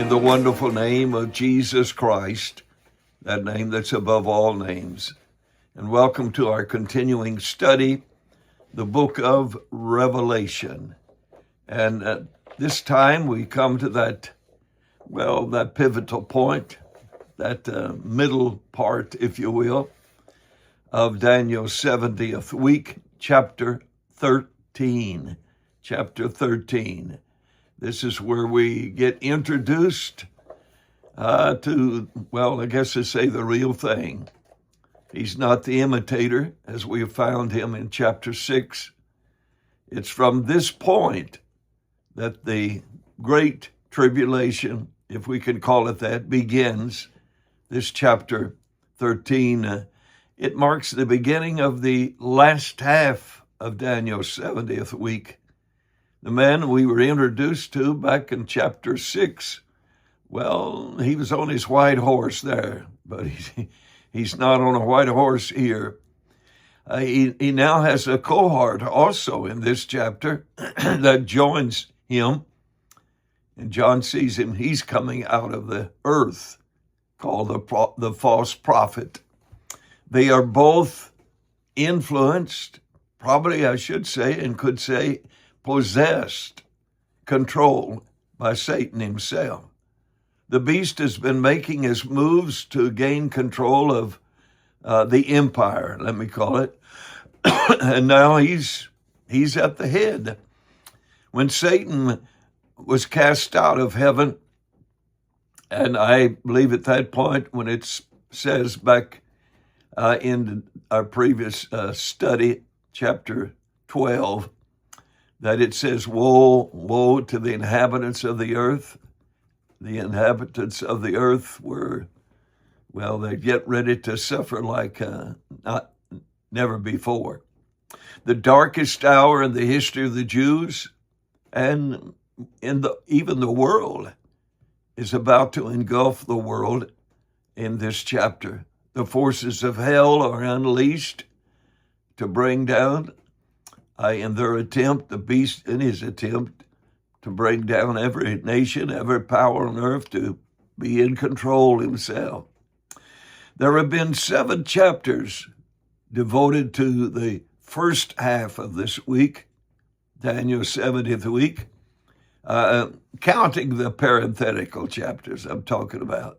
in the wonderful name of Jesus Christ, that name that's above all names. And welcome to our continuing study, the book of Revelation. And this time we come to that pivotal point, that middle part, if you will, of Daniel's 70th week, chapter 13. Chapter 13. This is where we get introduced to, I guess to say the real thing. He's not the imitator, as we have found him in chapter 6. It's from this point that the great tribulation, if we can call it that, begins. This chapter 13, it marks the beginning of the last half of Daniel's 70th week. The man we were introduced to back in chapter 6, he was on his white horse there, but he's not on a white horse here. He now has a cohort also in this chapter that joins him, and John sees him. He's coming out of the earth, called the false prophet. They are both influenced, probably I should say, and could say, possessed, controlled by Satan himself. The beast has been making his moves to gain control of the empire, let me call it, and now he's at the head. When Satan was cast out of heaven, and I believe at that point when it says back in our previous study, chapter 12, that it says, woe, woe to the inhabitants of the earth. The inhabitants of the earth were, they get ready to suffer like never before. The darkest hour in the history of the Jews and even the world is about to engulf the world in this chapter. The forces of hell are unleashed to bring down, in their attempt, the beast in his attempt to bring down every nation, every power on earth to be in control himself. There have been 7 chapters devoted to the first half of this week, Daniel's 70th week, counting the parenthetical chapters I'm talking about.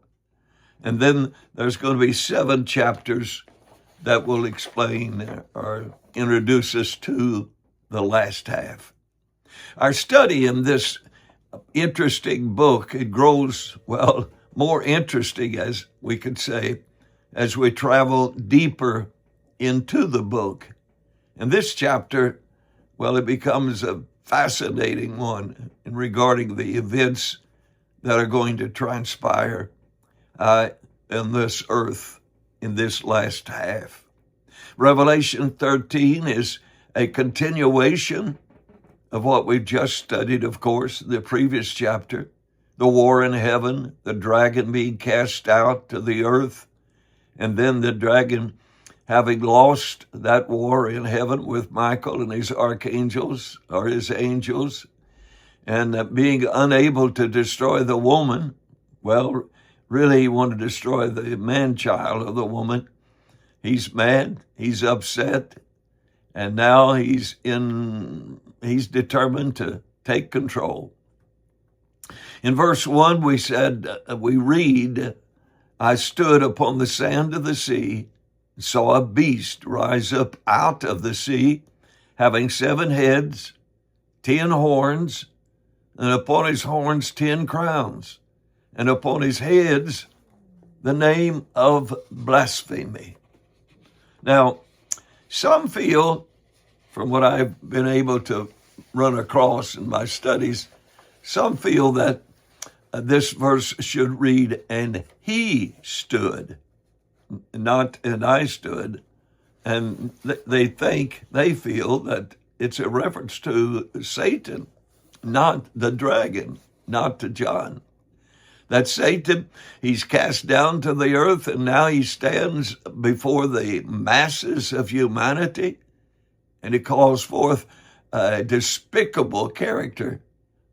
And then there's going to be 7 chapters that will explain or introduce us to the last half. Our study in this interesting book, it grows, more interesting, as we could say, as we travel deeper into the book. And this chapter, it becomes a fascinating one in regarding the events that are going to transpire in this earth in this last half. Revelation 13 is a continuation of what we've just studied, of course, the previous chapter, the war in heaven, the dragon being cast out to the earth, and then the dragon having lost that war in heaven with Michael and his archangels, or his angels, and being unable to destroy the woman. Really he wanted to destroy the man-child of the woman. He's mad, he's upset, and now he's determined to take control. In verse 1, we read, I stood upon the sand of the sea, saw a beast rise up out of the sea, having 7 heads, 10 horns, and upon his horns 10 crowns, and upon his heads the name of blasphemy. Now, some feel, from what I've been able to run across in my studies, some feel that this verse should read, and he stood, not and I stood. And they feel that it's a reference to Satan, not the dragon, not to John. That Satan, he's cast down to the earth, and now he stands before the masses of humanity, and he calls forth a despicable character,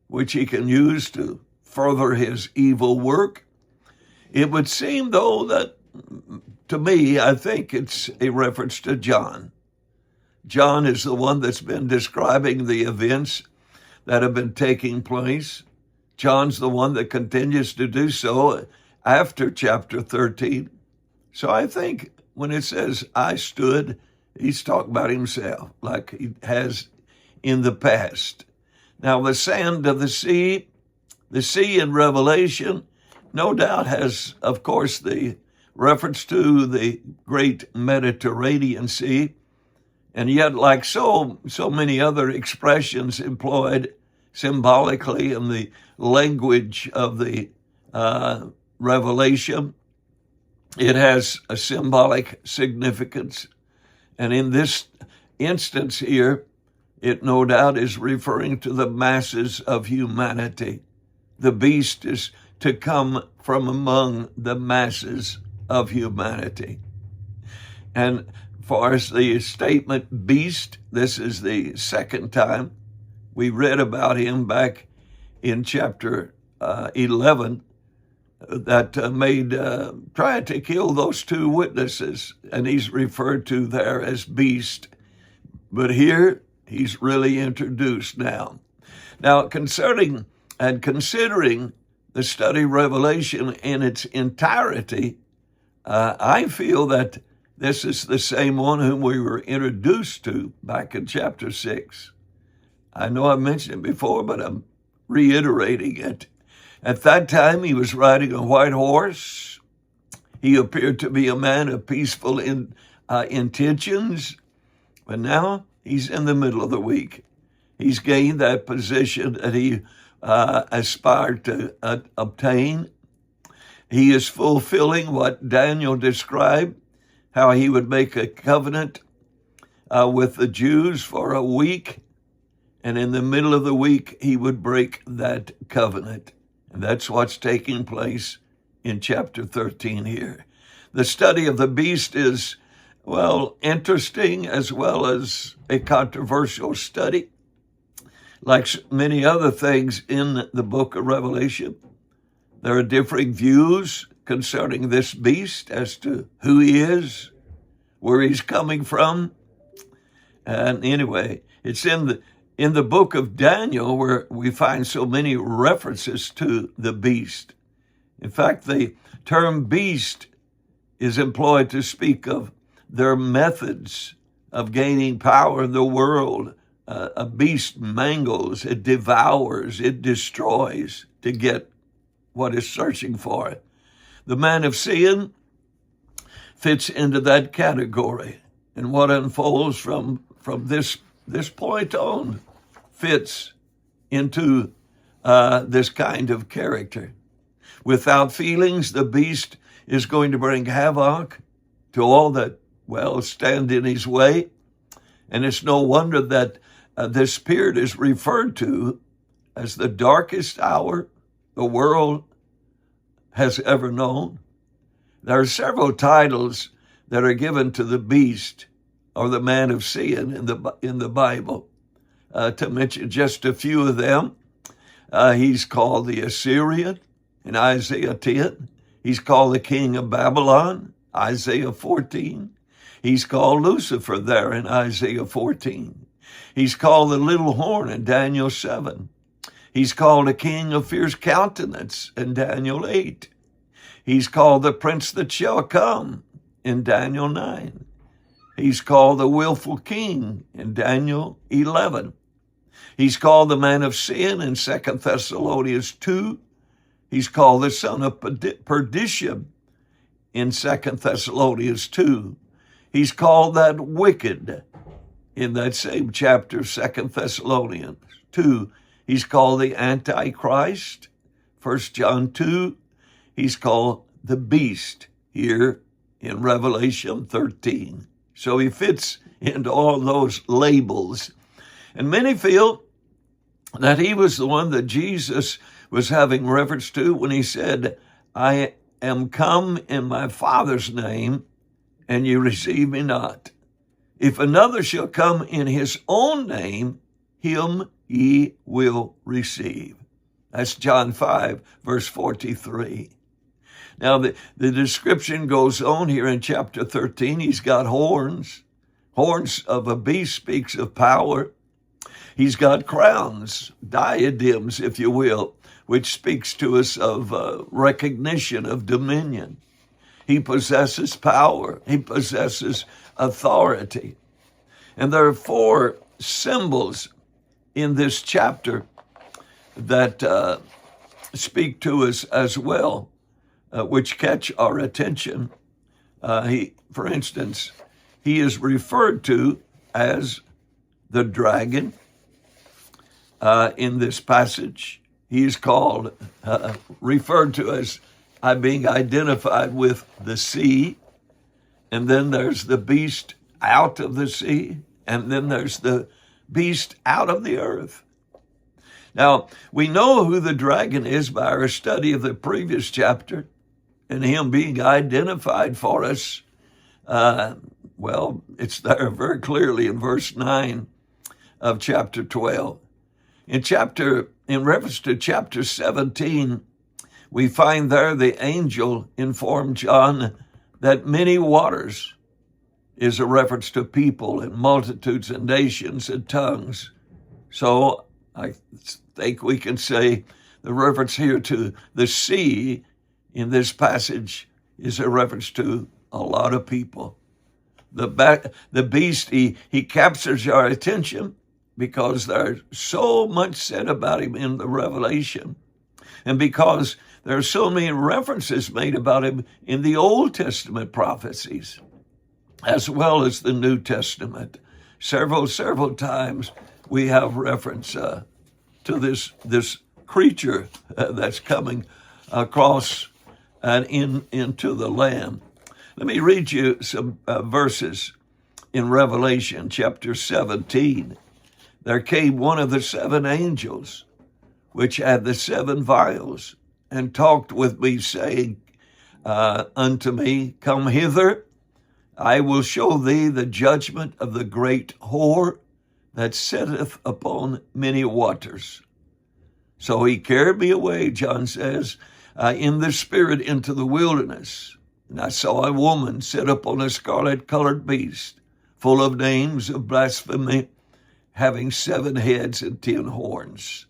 which he can use to further his evil work. It would seem, though, that to me, I think it's a reference to John. John is the one that's been describing the events that have been taking place. John's the one that continues to do so after chapter 13. So I think when it says, I stood, he's talking about himself like he has in the past. Now, the sand of the sea in Revelation, no doubt has, of course, the reference to the great Mediterranean Sea. And yet, like so many other expressions employed symbolically in the language of the Revelation, it has a symbolic significance. And in this instance here, it no doubt is referring to the masses of humanity. The beast is to come from among the masses of humanity. And far as the statement beast, this is the second time we read about him back in chapter 11 that tried to kill those two witnesses, and he's referred to there as beast. But here he's really introduced now. Now, considering the study of Revelation in its entirety, I feel that this is the same one whom we were introduced to back in chapter 6. I know I mentioned it before, but I'm reiterating it. At that time, he was riding a white horse. He appeared to be a man of peaceful intentions, but now he's in the middle of the week. He's gained that position that he aspired to obtain. He is fulfilling what Daniel described, how he would make a covenant with the Jews for a week, and in the middle of the week, he would break that covenant. And that's what's taking place in chapter 13 here. The study of the beast is, well, interesting as well as a controversial study. Like many other things in the book of Revelation, there are differing views concerning this beast as to who he is, where he's coming from. And anyway, it's in the book of Daniel where we find so many references to the beast. In fact, the term beast is employed to speak of their methods of gaining power in the world. A beast mangles, it devours, it destroys to get what it's searching for. The man of sin fits into that category, and what unfolds from this point on fits into this kind of character. Without feelings, the beast is going to bring havoc to all that, well, stand in his way. And it's no wonder that this period is referred to as the darkest hour the world has ever known. There are several titles that are given to the beast or the man of sin in the Bible. To mention just a few of them, he's called the Assyrian in Isaiah 10. He's called the king of Babylon, Isaiah 14. He's called Lucifer there in Isaiah 14. He's called the little horn in Daniel 7. He's called a king of fierce countenance in Daniel 8. He's called the prince that shall come in Daniel 9. He's called the willful king in Daniel 11. He's called the man of sin in 2 Thessalonians 2. He's called the son of perdition in 2 Thessalonians 2. He's called that wicked in that same chapter, 2 Thessalonians 2. He's called the Antichrist, 1 John 2. He's called the beast here in Revelation 13. So he fits into all those labels. And many feel that he was the one that Jesus was having reference to when he said, I am come in my Father's name, and you receive me not. If another shall come in his own name, him ye will receive. That's John 5, verse 43. Now, the description goes on here in chapter 13. He's got horns. Horns of a beast speaks of power. He's got crowns, diadems, if you will, which speaks to us of recognition of dominion. He possesses power. He possesses authority. And there are 4 symbols in this chapter that speak to us as well, which catch our attention. For instance, he is referred to as the dragon in this passage. He is called, referred to as being identified with the sea. And then there's the beast out of the sea. And then there's the beast out of the earth. Now, we know who the dragon is by our study of the previous chapter and him being identified for us. Well, it's there very clearly in verse 9 of chapter 12. In reference to chapter 17, we find there the angel informed John that many waters is a reference to people and multitudes and nations and tongues. So I think we can say the reference here to the sea in this passage is a reference to a lot of people. The beast, he captures our attention because there's so much said about him in the Revelation, and because there are so many references made about him in the Old Testament prophecies, as well as the New Testament. Several times we have reference to this creature that's coming across and into the land. Let me read you some verses in Revelation chapter 17. There came one of the 7 angels, which had the 7 vials, and talked with me, saying unto me, Come hither, I will show thee the judgment of the great whore that sitteth upon many waters. So he carried me away, John says, in the spirit into the wilderness. And I saw a woman sit upon a scarlet-colored beast, full of names of blasphemy, having 7 heads and 10 horns.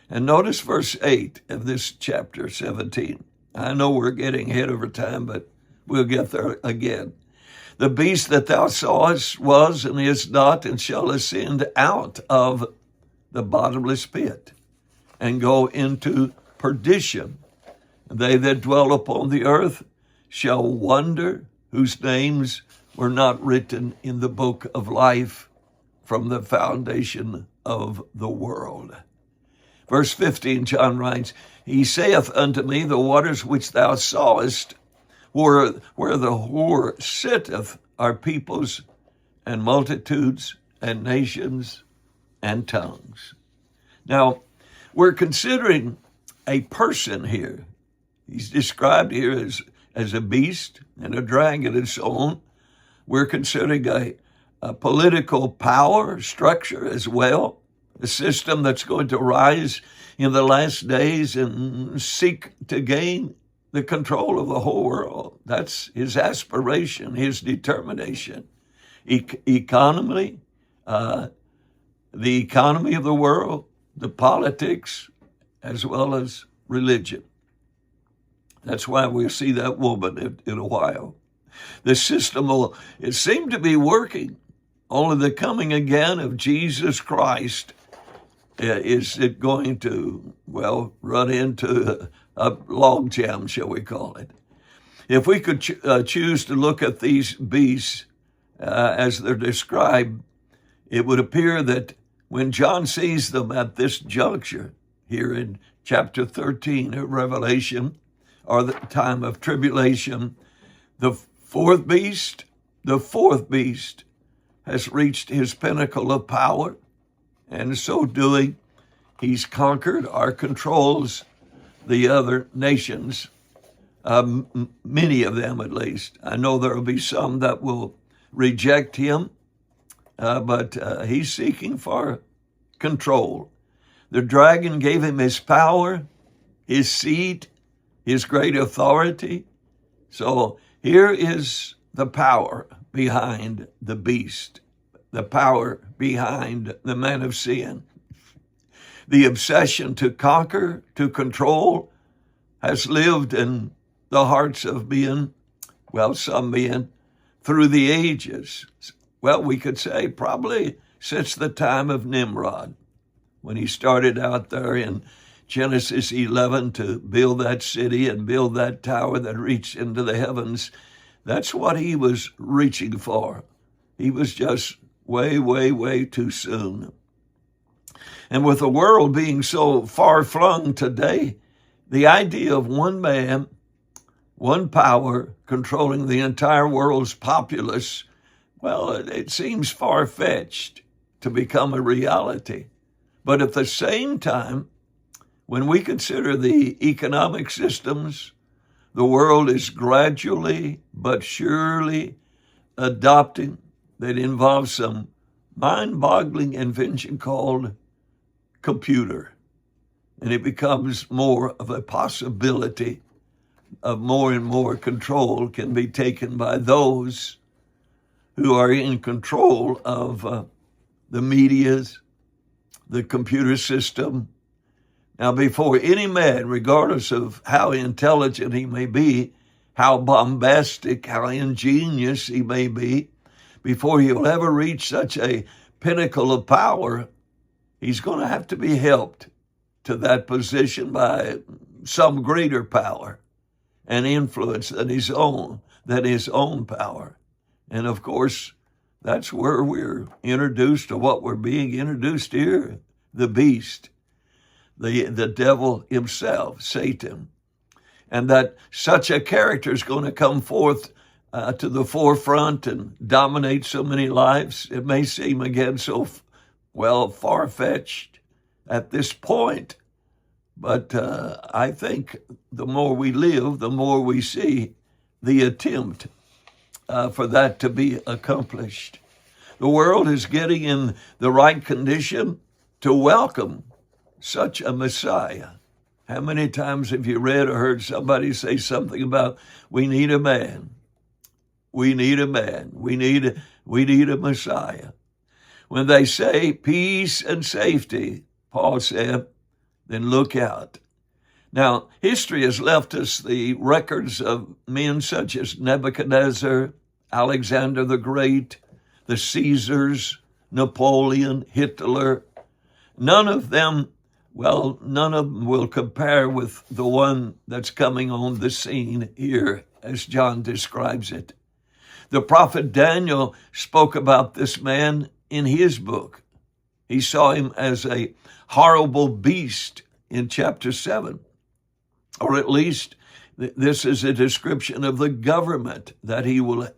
And notice verse 8 of this chapter 17. I know we're getting ahead over time, but we'll get there again. The beast that thou sawest was and is not, and shall ascend out of the bottomless pit and go into perdition. They that dwell upon the earth shall wonder, whose names were not written in the book of life from the foundation of the world. Verse 15, John writes, He saith unto me, The waters which thou sawest, where the whore sitteth, are peoples and multitudes and nations and tongues. Now, we're considering a person here. He's described here as a beast and a dragon and so on. We're considering a political power structure as well, a system that's going to rise in the last days and seek to gain the control of the whole world. That's his aspiration, his determination. Economy, the economy of the world, the politics, as well as religion. That's why we'll see that woman in a while. The system it seemed to be working. Only the coming again of Jesus Christ is it going to, run into a log jam, shall we call it. If we could choose to look at these beasts as they're described, it would appear that when John sees them at this juncture, here in chapter 13 of Revelation, or the time of tribulation, the fourth beast has reached his pinnacle of power, and in so doing, he's conquered or controls the other nations, many of them at least. I know there will be some that will reject him, but he's seeking for control. The dragon gave him his power, his seat, his great authority. So here is the power behind the beast, the power behind the man of sin. The obsession to conquer, to control, has lived in the hearts of men, well, some men, through the ages. Well, we could say probably since the time of Nimrod, when he started out there in Genesis 11 to build that city and build that tower that reached into the heavens. That's what he was reaching for. He was just way, way, way too soon. And with the world being so far-flung today, the idea of one man, one power controlling the entire world's populace, well, it seems far-fetched to become a reality. But at the same time, when we consider the economic systems, the world is gradually but surely adopting that involves some mind-boggling invention called computer. And it becomes more of a possibility of more and more control can be taken by those who are in control of the medias, the computer system. Now, before any man, regardless of how intelligent he may be, how bombastic, how ingenious he may be, before he'll ever reach such a pinnacle of power, he's going to have to be helped to that position by some greater power and influence than his own power. And of course, that's where we're introduced to what we're being introduced here, the beast. The devil himself, Satan, and that such a character is going to come forth to the forefront and dominate so many lives. It may seem again so, far-fetched at this point, but I think the more we live, the more we see the attempt for that to be accomplished. The world is getting in the right condition to welcome such a Messiah. How many times have you read or heard somebody say something about, we need a man, we need a man, we need a Messiah? When they say peace and safety, Paul said, then look out. Now, history has left us the records of men such as Nebuchadnezzar, Alexander the Great, the Caesars, Napoleon, Hitler. None of them will compare with the one that's coming on the scene here, as John describes it. The prophet Daniel spoke about this man in his book. He saw him as a horrible beast in chapter 7, or at least this is a description of the government that he will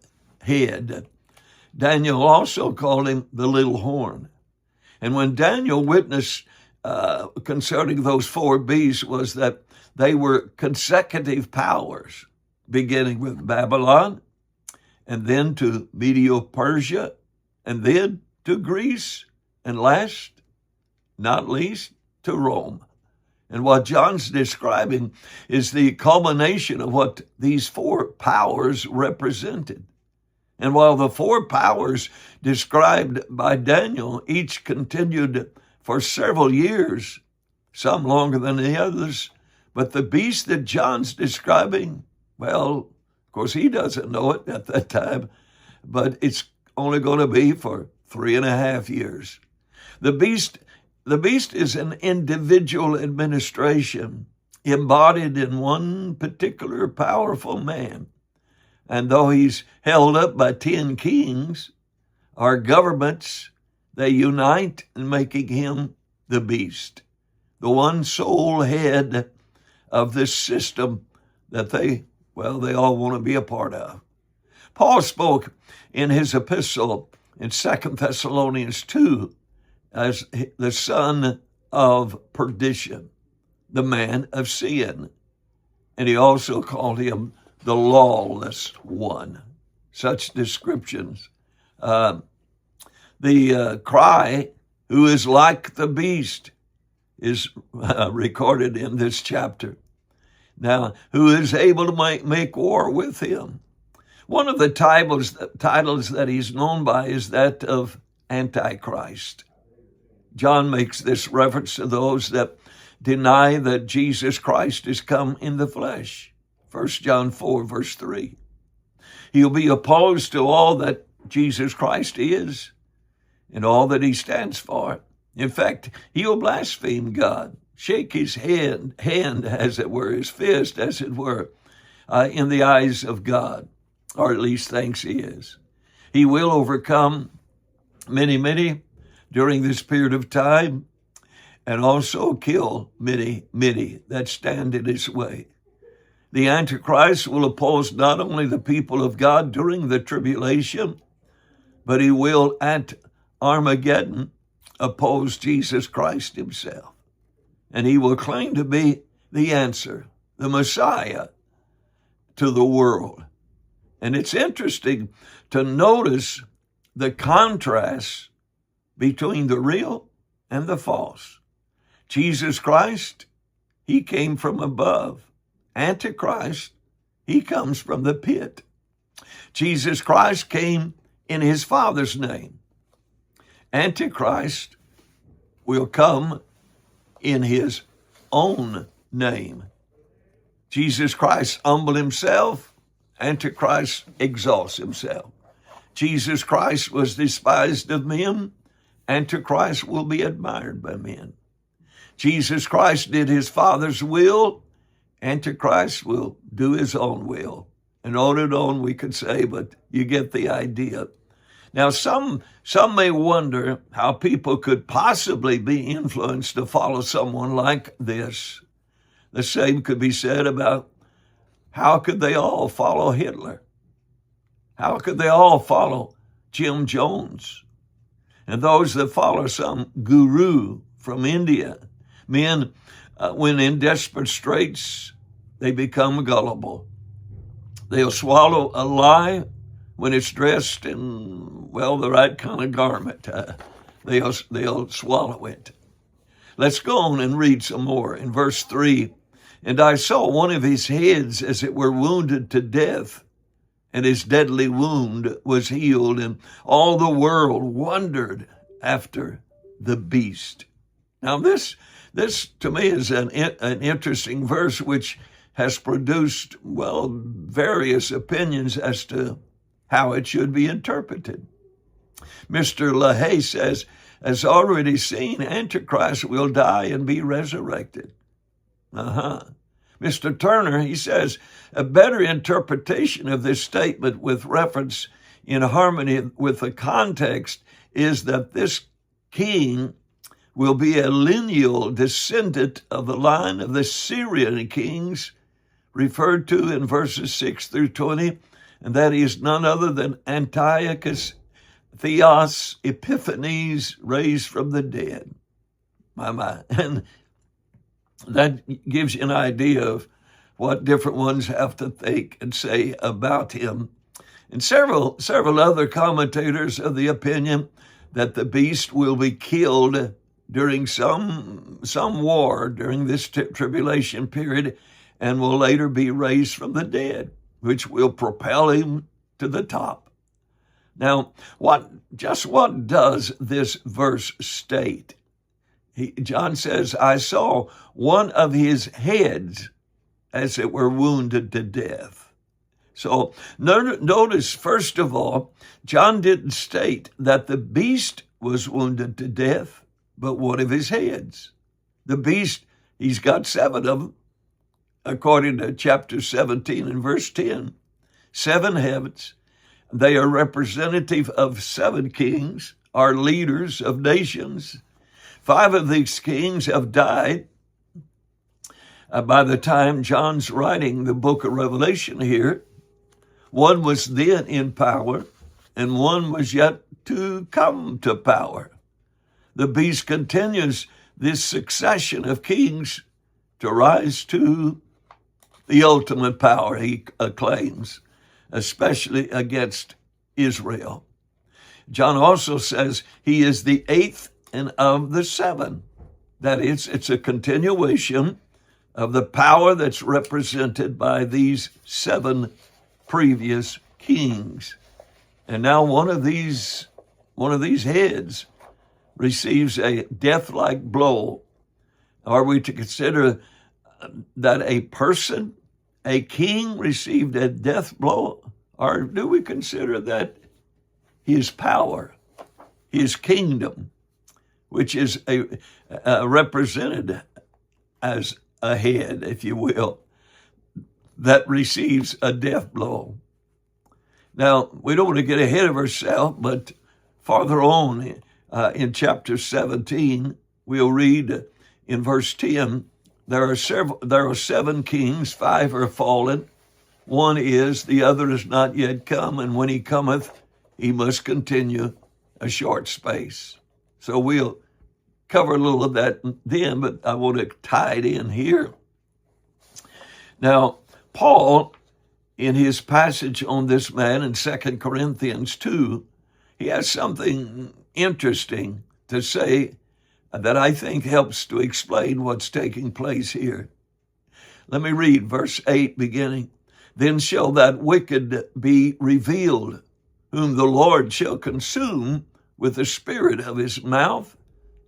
head. Daniel also called him the little horn. And when Daniel witnessed concerning those four beasts was that they were consecutive powers, beginning with Babylon, and then to Medo-Persia, and then to Greece, and last, not least, to Rome. And what John's describing is the culmination of what these four powers represented. And while the four powers described by Daniel each continued for several years, some longer than the others, but the beast that John's describing, well, of course, he doesn't know it at that time, but it's only going to be for 3.5 years. The beast is an individual administration embodied in one particular powerful man. And though he's held up by 10 kings, our governments, they unite in making him the beast, the one sole head of this system that they all want to be a part of. Paul spoke in his epistle in 2 Thessalonians 2 as the son of perdition, the man of sin. And he also called him the lawless one. Such descriptions. The cry, who is like the beast, is recorded in this chapter. Now, who is able to make war with him? One of the titles that he's known by is that of Antichrist. John makes this reference to those that deny that Jesus Christ is come in the flesh. 1 John 4, verse 3. He'll be opposed to all that Jesus Christ is and all that he stands for. In fact, he'll blaspheme God, shake his hand, as it were, his fist, as it were, in the eyes of God, or at least thinks he is. He will overcome many during this period of time, and also kill many that stand in his way. The Antichrist will oppose not only the people of God during the tribulation, but he will at Armageddon oppose Jesus Christ himself. And he will claim to be the answer, the Messiah to the world. And it's interesting to notice the contrast between the real and the false. Jesus Christ, he came from above. Antichrist, he comes from the pit. Jesus Christ came in his Father's name. Antichrist will come in his own name. Jesus Christ humbled himself. Antichrist exalts himself. Jesus Christ was despised of men. Antichrist will be admired by men. Jesus Christ did his Father's will. Antichrist will do his own will. And on we could say, but you get the idea. Now, some may wonder how people could possibly be influenced to follow someone like this. The same could be said about how could they all follow Hitler? How could they all follow Jim Jones? And those that follow some guru from India, men, when in desperate straits, they become gullible. They'll swallow a lie when it's dressed in, the right kind of garment. They'll swallow it. Let's go on and read some more. In verse 3, and I saw one of his heads as it were wounded to death, and his deadly wound was healed, and all the world wondered after the beast. Now this to me is an interesting verse which has produced, various opinions as to how it should be interpreted. Mr. LaHaye says, as already seen, Antichrist will die and be resurrected. Mr. Turner, he says, a better interpretation of this statement with reference in harmony with the context is that this king will be a lineal descendant of the line of the Syrian kings referred to in verses 6 through 20, and that he is none other than Antiochus Theos Epiphanes raised from the dead. My. And that gives you an idea of what different ones have to think and say about him. And several other commentators of the opinion that the beast will be killed during some war during this tribulation period and will later be raised from the dead, which will propel him to the top. Now, what does this verse state? John says, I saw one of his heads as it were wounded to death. So notice, first of all, John didn't state that the beast was wounded to death, but one of his heads. The beast, he's got 7 of them, according to chapter 17 and verse 10. 7 heads. They are representative of 7 kings, are leaders of nations. 5 of these kings have died by the time John's writing the book of Revelation here. One was then in power, and one was yet to come to power. The beast continues this succession of kings to rise to the ultimate power, he claims, especially against Israel. John also says he is the 8th and of the 7. That it's a continuation of the power that's represented by these 7 previous kings. And now one of these heads receives a death-like blow. Are we to consider that a person, a king, received a death blow? Or do we consider that his power, his kingdom, which is represented as a head, if you will, that receives a death blow? Now, we don't want to get ahead of ourselves, but farther on in chapter 17, we'll read in verse 10, there are 7 kings, 5 are fallen. One is, the other is not yet come, and when he cometh, he must continue a short space. So we'll cover a little of that then, but I want to tie it in here. Now, Paul, in his passage on this man in 2 Corinthians 2, he has something interesting to say that I think helps to explain what's taking place here. Let me read verse 8 beginning. Then shall that wicked be revealed, whom the Lord shall consume with the spirit of his mouth,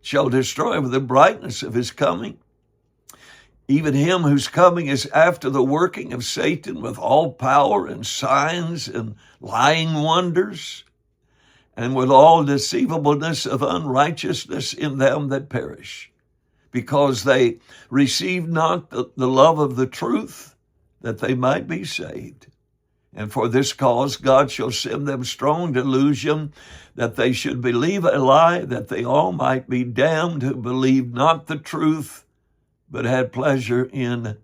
shall destroy with the brightness of his coming. Even him whose coming is after the working of Satan with all power and signs and lying wonders, and with all deceivableness of unrighteousness in them that perish, because they receive not the love of the truth, that they might be saved. And for this cause God shall send them strong delusion, that they should believe a lie, that they all might be damned who believed not the truth, but had pleasure in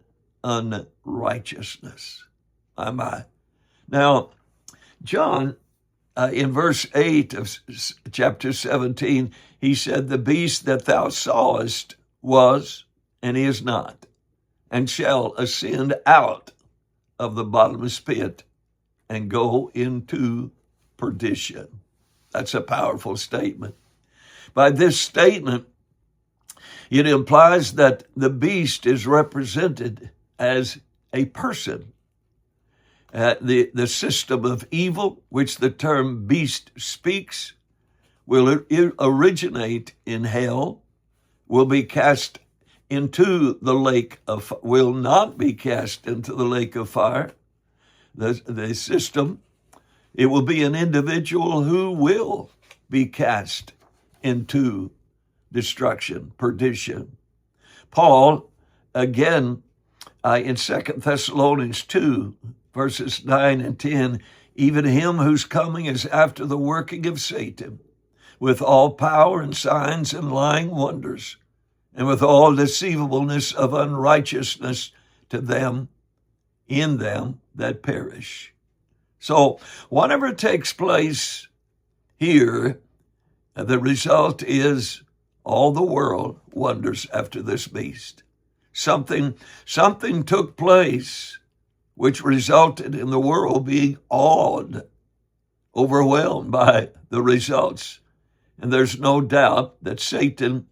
unrighteousness. My. Now, John, in verse 8 of chapter 17, he said, the beast that thou sawest was and is not, and shall ascend out of the bottomless pit and go into perdition. That's a powerful statement. By this statement, it implies that the beast is represented as a person. The system of evil, which the term beast speaks, will originate in hell, will be cast into the lake of, will not be cast into the lake of fire. The system, it will be an individual who will be cast into destruction, perdition. Paul, again, in 2 Thessalonians 2, verses 9 and 10, even him whose coming is after the working of Satan, with all power and signs and lying wonders, and with all deceivableness of unrighteousness to them, in them that perish. So whatever takes place here, the result is all the world wonders after this beast. Something took place which resulted in the world being awed, overwhelmed by the results. And there's no doubt that Satan,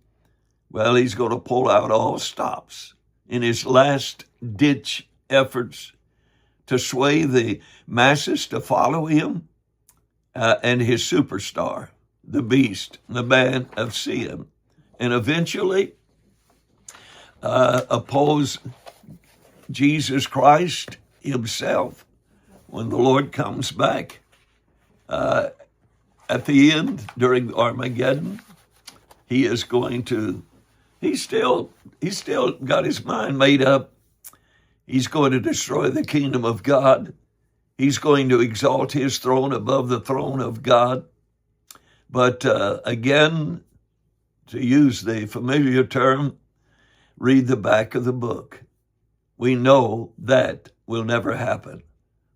well, he's going to pull out all stops in his last-ditch efforts to sway the masses to follow him and his superstar, the beast, the man of sin, and eventually oppose Jesus Christ himself when the Lord comes back at the end during Armageddon. He is going to, he's still got his mind made up. He's going to destroy the kingdom of God. He's going to exalt his throne above the throne of God. But again, to use the familiar term, read the back of the book. We know that will never happen.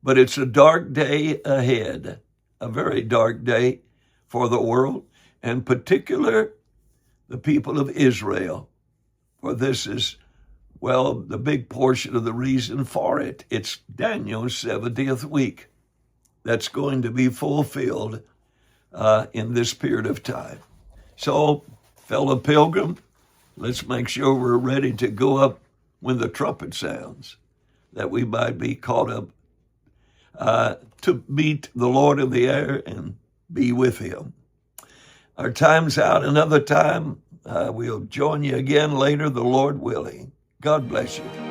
But it's a dark day ahead, a very dark day for the world, and particular the people of Israel. For this is, well, the big portion of the reason for it. It's Daniel's 70th week that's going to be fulfilled in this period of time. So, fellow pilgrim, Let's make sure we're ready to go up when the trumpet sounds, that we might be caught up to meet the Lord in the air and be with him. Our time's out. Another time, we'll join you again later, the Lord willing. God bless you.